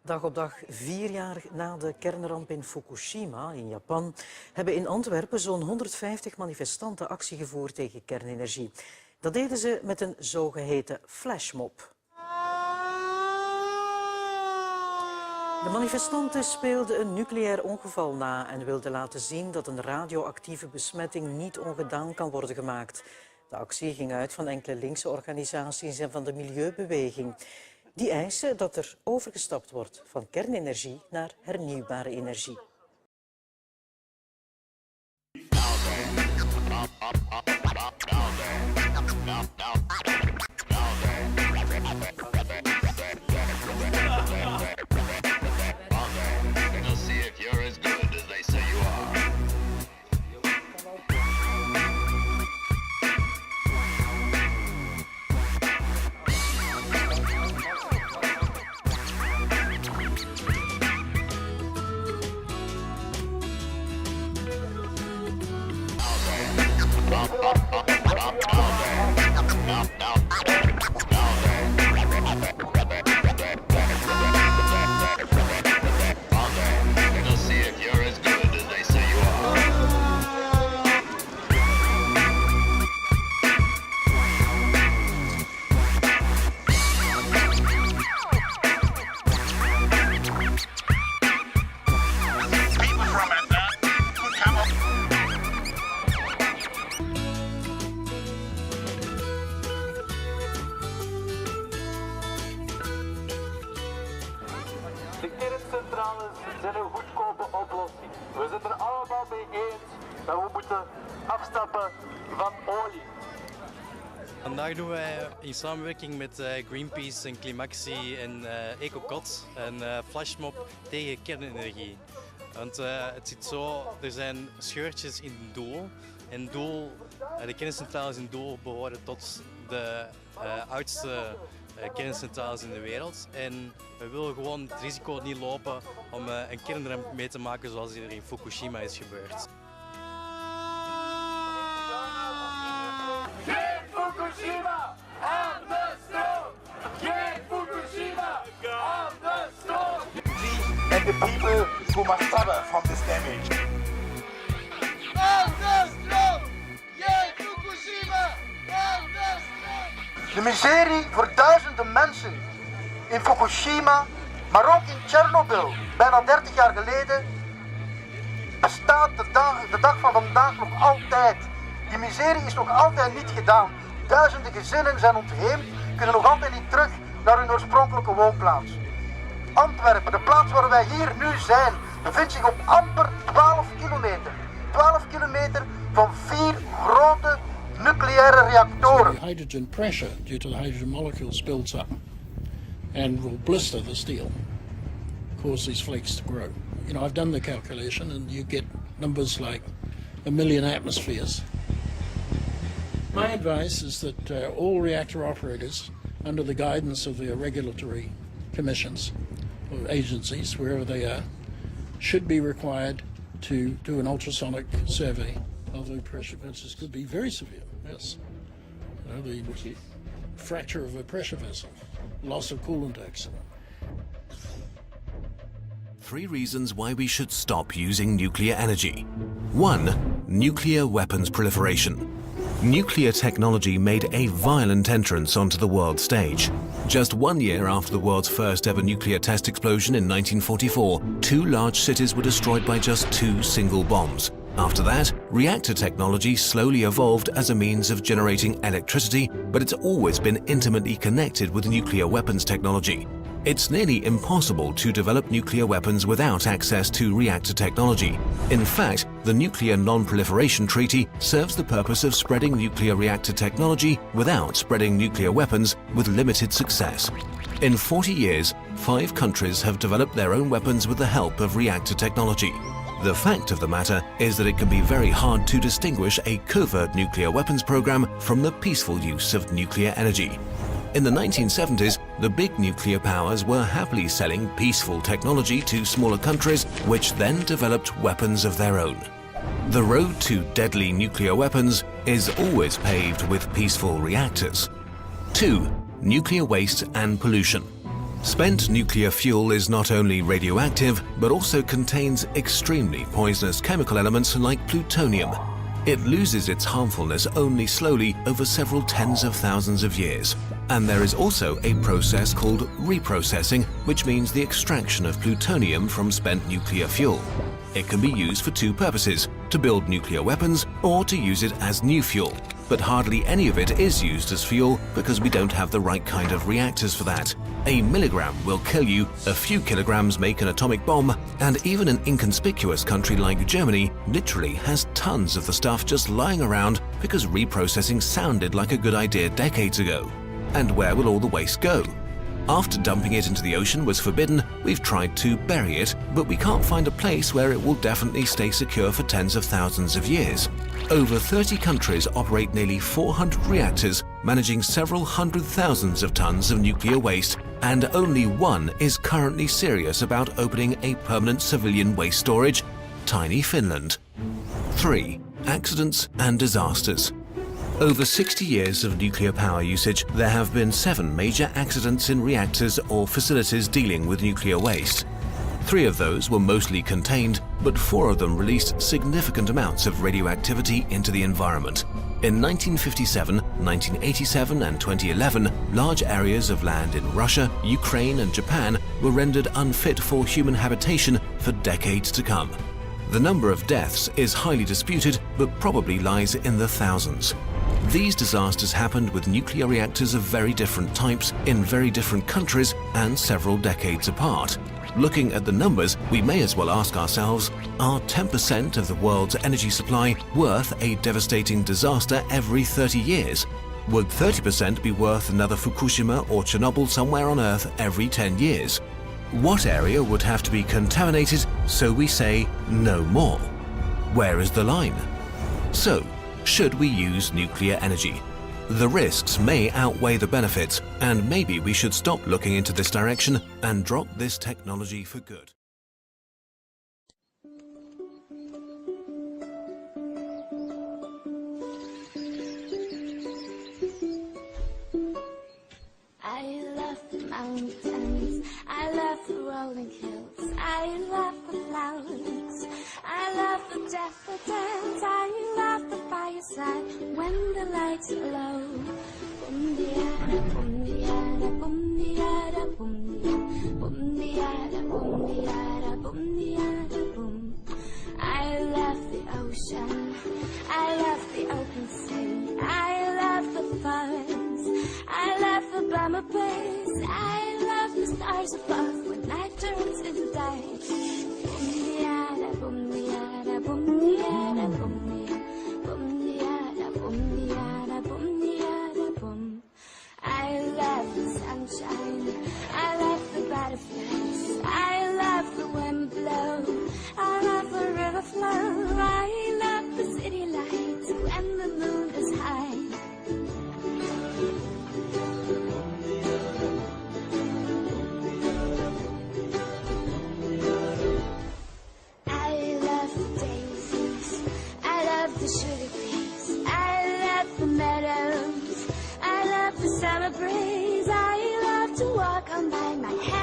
Dag op dag, 4 jaar na de kernramp in Fukushima in Japan, hebben in Antwerpen zo'n 150 manifestanten actie gevoerd tegen kernenergie. Dat deden ze met een zogeheten flashmob. De manifestanten speelden een nucleair ongeval na en wilden laten zien dat een radioactieve besmetting niet ongedaan kan worden gemaakt. De actie ging uit van enkele linkse organisaties en van de milieubeweging. Die eisen dat er overgestapt wordt van kernenergie naar hernieuwbare energie. De kerncentrales zijn een goedkope oplossing. We zijn er allemaal mee eens dat we moeten afstappen van olie. Vandaag doen wij in samenwerking met Greenpeace en Climactie en EcoCot een flashmob tegen kernenergie. Want het zit zo, er zijn scheurtjes in Doel. En Doel, de kerncentrales in Doel behoren tot de oudste kerncentrales in de wereld. En we willen gewoon het risico niet lopen om een kernramp mee te maken zoals er in Fukushima is gebeurd. Geen Fukushima aan de stroom! Geen Fukushima aan de stroom! We and the people who must suffer from this damage. Aan de stroom! Geen Fukushima aan de stroom! De miserie voor duizenden mensen in Fukushima, maar ook in Tsjernobyl, bijna 30 jaar geleden, bestaat de dag van vandaag nog altijd. Die miserie is nog altijd niet gedaan. Duizenden gezinnen zijn ontheemd, kunnen nog altijd niet terug naar hun oorspronkelijke woonplaats. Antwerpen, de plaats waar wij hier nu zijn, bevindt zich op amper 12 kilometer. 12 kilometer van 4 grote nucleaire reactoren. The hydrogen pressure due to the hydrogen molecules builds up and will blister the steel, cause these flakes to grow. You know, I've done the calculation and you get numbers like 1 million atmospheres. My advice is that all reactor operators, under the guidance of the regulatory commissions or agencies, wherever they are, should be required to do an ultrasonic survey of the pressure vessels. Could be very severe, yes. You know, the fracture of a pressure vessel, loss of coolant accident. 3 reasons why we should stop using nuclear energy. 1. Nuclear weapons proliferation. Nuclear technology made a violent entrance onto the world stage. Just 1 year after the world's first ever nuclear test explosion in 1944, 2 large cities were destroyed by just 2 single bombs. After that, reactor technology slowly evolved as a means of generating electricity, but it's always been intimately connected with nuclear weapons technology. It's nearly impossible to develop nuclear weapons without access to reactor technology. In fact, the Nuclear Non-Proliferation Treaty serves the purpose of spreading nuclear reactor technology without spreading nuclear weapons with limited success. In 40 years, 5 countries have developed their own weapons with the help of reactor technology. The fact of the matter is that it can be very hard to distinguish a covert nuclear weapons program from the peaceful use of nuclear energy. In the 1970s, the big nuclear powers were happily selling peaceful technology to smaller countries, which then developed weapons of their own. The road to deadly nuclear weapons is always paved with peaceful reactors. 2. Nuclear waste and pollution. Spent nuclear fuel is not only radioactive, but also contains extremely poisonous chemical elements like plutonium. It loses its harmfulness only slowly over several tens of thousands of years. And there is also a process called reprocessing, which means the extraction of plutonium from spent nuclear fuel. It can be used for two purposes: to build nuclear weapons or to use it as new fuel. But hardly any of it is used as fuel because we don't have the right kind of reactors for that. A milligram will kill you, a few kilograms make an atomic bomb, and even an inconspicuous country like Germany literally has tons of the stuff just lying around because reprocessing sounded like a good idea decades ago. And where will all the waste go? After dumping it into the ocean was forbidden, we've tried to bury it, but we can't find a place where it will definitely stay secure for tens of thousands of years. Over 30 countries operate nearly 400 reactors, managing several hundred thousands of tons of nuclear waste, and only one is currently serious about opening a permanent civilian waste storage: tiny Finland. 3. Accidents and disasters. Over 60 years of nuclear power usage, there have been 7 major accidents in reactors or facilities dealing with nuclear waste. 3 of those were mostly contained, but 4 of them released significant amounts of radioactivity into the environment. In 1957, 1987 and 2011, large areas of land in Russia, Ukraine and Japan were rendered unfit for human habitation for decades to come. The number of deaths is highly disputed, but probably lies in the thousands. These disasters happened with nuclear reactors of very different types in very different countries and several decades apart. Looking at the numbers, we may as well ask ourselves, are 10% of the world's energy supply worth a devastating disaster every 30 years? Would 30% be worth another Fukushima or Chernobyl somewhere on Earth every 10 years? What area would have to be contaminated so we say no more? Where is the line? So, should we use nuclear energy? The risks may outweigh the benefits, and maybe we should stop looking into this direction and drop this technology for good. I love the mountains, I love the rolling hills, I love the flowers, I love the daffodils, I love the fireside when the lights are low. Boom-de-yada, boom-de-yada, boom-de-yada, boom-de-yada, boom-de-yada, boom-de-yada, boom-de-yada, boom. I love the ocean, I love the open sea, I love the forest, I love the bummer place, I love the stars above when night turns into day. Boom-de-yada, boom-de-yada, boom-de-yada, boom-de-yada, boom-de-yada, boom-de-yada, boom-de-yada, boom. I love the sunshine, I love the butterflies, I love the wind blow, I love the river flow, I love the city lights when the moon is high. I love the daisies, I love the sugar beets, I love the meadows, I love the summer breeze, I love to walk on by my head.